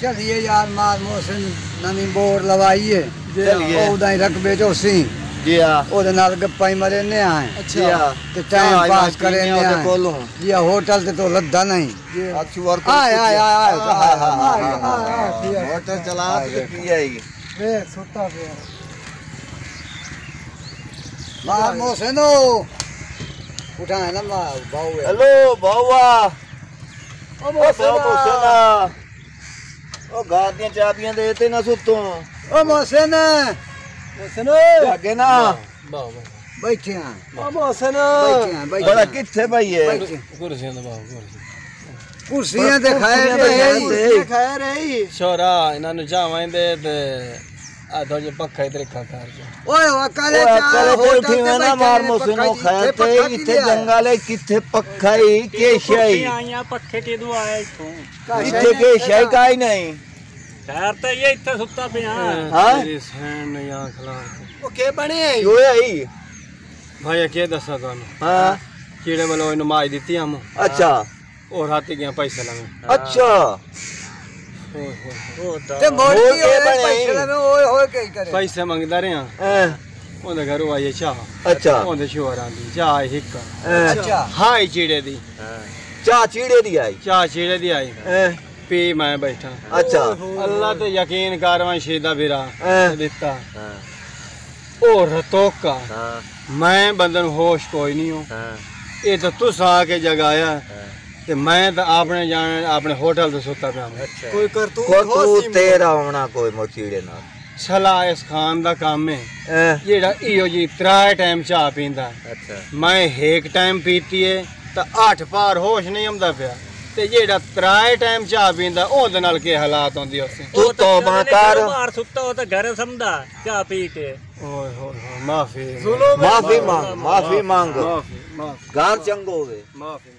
चलिए यार मार मोहसिन नवी बोर लवाइए चलिए ओदा ही रकबे जो सी जी हां ओदे नाल गप्पा ही मरे ने आए अच्छा ते टाइम पास करे ने ओदे आए कोलों जी होटल ते तो लद्दा नहीं अच्छी वर्क आए मोटर चला के की आएगी वे सुता पे मार मोहसिन उठाए ना मार बाऊ हेलो बाऊआ ओ मोहसिन ओ घर दी चाबियां दे ते ना सुतो ओ मोहसिन जागे ना बैठे हैं ओ मोहसिन बैठे बड़ा किथे भाई है कुर्सियां दबाओ कुर्सियां ते खाए रही छोरा इन्हां नु जावांदे ते आ थोड़े पक्खा ही तरीका कर ओए अकाले उठी हुए ना मार मोहसिन खैर ते इथे जंगल है किथे पक्खा ही के शई आया पक्खे के दो आया इथों इथे के शई काई नहीं खैर तो ये इथे सुता पिया हां मेरी सैन ने आंख ला ओ के बने क्यों आई भाई के दसा थानू हां कीड़े वालों नु माज दित्ती हम अच्छा और हाथी गया पैसे लगे अच्छा ते मोड़ के पैसे में ओए के करे पैसे मंगदा रहे ओंदे घरों आई चाह अच्छा ओंदे शोहरां दी चाह हिक अच्छा हाय चीड़े दी चाह चीड़े दी आई चाह चीड़े दी आई पी मैं बैठा अच्छा अल्लाह ते यकीन कारवां शीदा बिरा दिता और रतोका मैं बंदन होश कोई नहीं हूं ये तो तुस आके जगाया ते मैं तो आपने जाने अपने होटल ते सुता पिया कोई करतूत तेरा होना कोई मोचीड़े ना सला इस खान दा काम है जेड़ा इयो जी 3 टाइम चाह पींदा अच्छा मैं एक टाइम पीती है तो 8 पार होश नहीं आंदा पिया ते जेड़ा 3 टाइम चाह पींदा ओदे नाल के हालात होंदी उसे तू तौबा कर बाहर सुता हो तो घर समझदा चाह पी के ओए होए माफी माफी मांग माफी घर चंगो होवे माफी